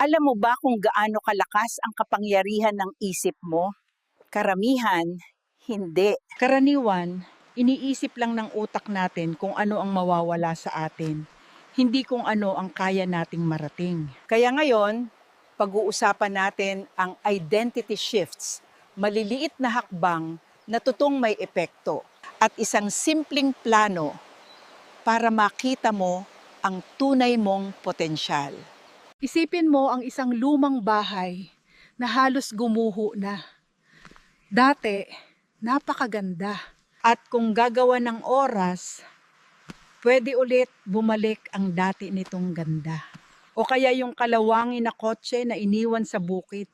Alam mo ba kung gaano kalakas ang kapangyarihan ng isip mo? Karamihan, hindi. Karaniwan, iniisip lang ng utak natin kung ano ang mawawala sa atin, hindi kung ano ang kaya nating marating. Kaya ngayon, pag-uusapan natin ang identity shifts, maliliit na hakbang na tutong may epekto, at isang simpleng plano para makita mo ang tunay mong potensyal. Isipin mo ang isang lumang bahay na halos gumuho na. Dati, napakaganda. At kung gagawa ng oras, pwede ulit bumalik ang dati nitong ganda. O kaya yung kalawangin na kotse na iniwan sa bukid.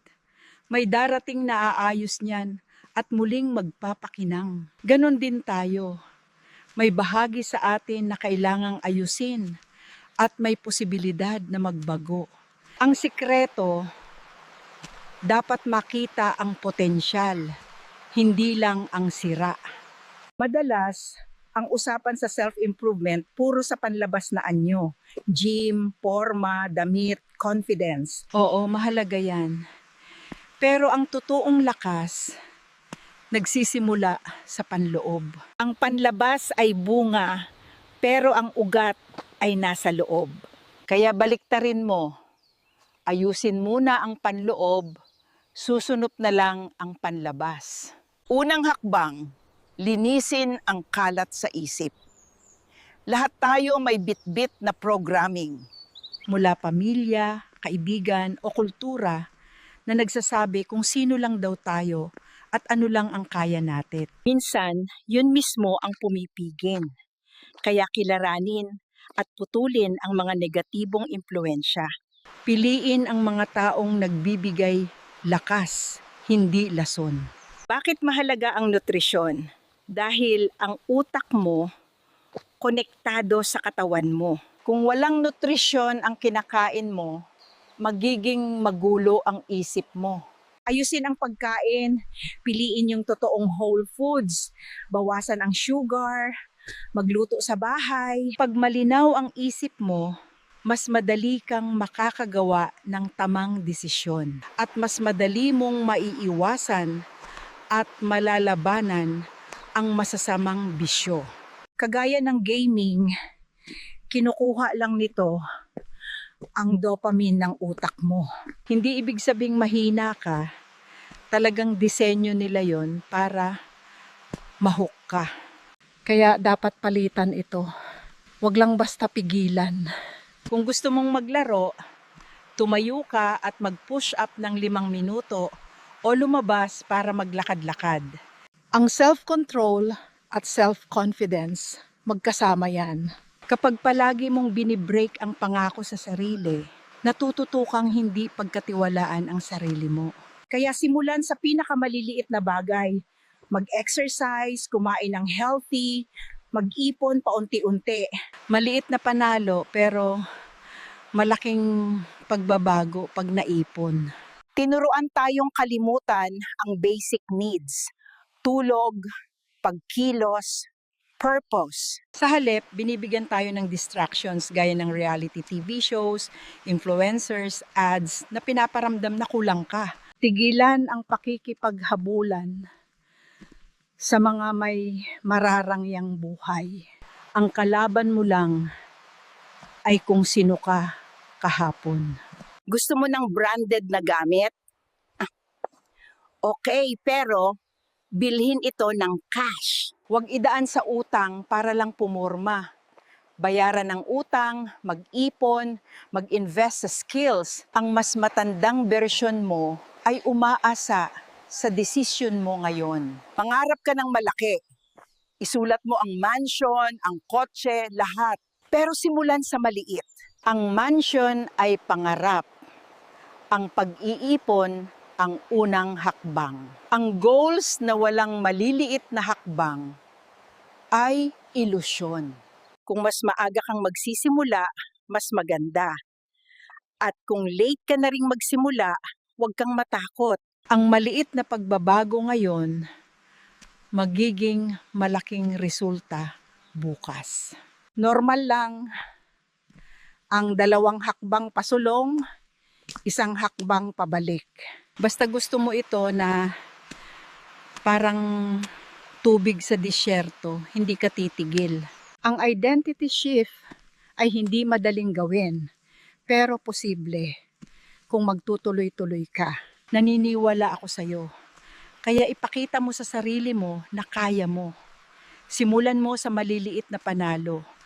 May darating na aayos niyan at muling magpapakinang. Ganon din tayo. May bahagi sa atin na kailangang ayusin at may posibilidad na magbago. Ang sikreto, dapat makita ang potensyal, hindi lang ang sira. Madalas, ang usapan sa self-improvement puro sa panlabas na anyo. Gym, forma, damit, confidence. Oo, mahalaga yan. Pero ang totoong lakas, nagsisimula sa panloob. Ang panlabas ay bunga, pero ang ugat ay nasa loob. Kaya baliktarin mo. Ayusin muna ang panloob, susunod na lang ang panlabas. Unang hakbang, linisin ang kalat sa isip. Lahat tayo may bit-bit na programming. Mula pamilya, kaibigan o kultura na nagsasabi kung sino lang daw tayo at ano lang ang kaya natin. Minsan, yun mismo ang pumipigil. Kaya kilaranin at putulin ang mga negatibong impluensya. Piliin ang mga taong nagbibigay lakas, hindi lason. Bakit mahalaga ang nutrisyon? Dahil ang utak mo, konektado sa katawan mo. Kung walang nutrisyon ang kinakain mo, magiging magulo ang isip mo. Ayusin ang pagkain, piliin yung totoong whole foods, bawasan ang sugar, magluto sa bahay. Pag malinaw ang isip mo, mas madali kang makakagawa ng tamang desisyon at mas madali mong maiiwasan at malalabanan ang masasamang bisyo. Kagaya ng gaming, kinukuha lang nito ang dopamine ng utak mo. Hindi ibig sabing mahina ka, talagang disenyo nila yon para mahook ka. Kaya dapat palitan ito. Huwag lang basta pigilan. Kung gusto mong maglaro, tumayo ka at mag-push up ng 5 minuto o lumabas para maglakad-lakad. Ang self-control at self-confidence, magkasama yan. Kapag palagi mong binibreak ang pangako sa sarili, natututo kang hindi pagkatiwalaan ang sarili mo. Kaya simulan sa pinakamaliliit na bagay. Mag-exercise, kumain ng healthy, mag-ipon paunti-unti. Maliit na panalo pero malaking pagbabago pag naipon. Tinuruan tayong kalimutan ang basic needs. Tulog, pagkilos, purpose. Sa halip, binibigyan tayo ng distractions gaya ng reality TV shows, influencers, ads na pinaparamdam na kulang ka. Tigilan ang pakikipaghabulan sa mga may mararangyang buhay. Ang kalaban mo lang ay kung sino ka kahapon. Gusto mo ng branded na gamit? Okay, pero bilhin ito ng cash. Huwag idaan sa utang para lang pumorma. Bayaran ng utang, mag-ipon, mag-invest sa skills. Ang mas matandang version mo ay umaasa sa desisyon mo ngayon. Pangarap ka ng malaki. Isulat mo ang mansion, ang kotse, lahat. Pero simulan sa maliit. Ang mansion ay pangarap. Ang pag-iipon, ang unang hakbang. Ang goals na walang maliliit na hakbang ay ilusyon. Kung mas maaga kang magsisimula, mas maganda. At kung late ka na ring magsimula, huwag kang matakot. Ang maliit na pagbabago ngayon, magiging malaking resulta bukas. Normal lang ang 2 hakbang pasulong, isang hakbang pabalik. Basta gusto mo ito na parang tubig sa disyerto, hindi ka titigil. Ang identity shift ay hindi madaling gawin, pero posible kung magtutuloy-tuloy ka. Naniniwala ako sa'yo. Kaya ipakita mo sa sarili mo na kaya mo. Simulan mo sa maliliit na panalo.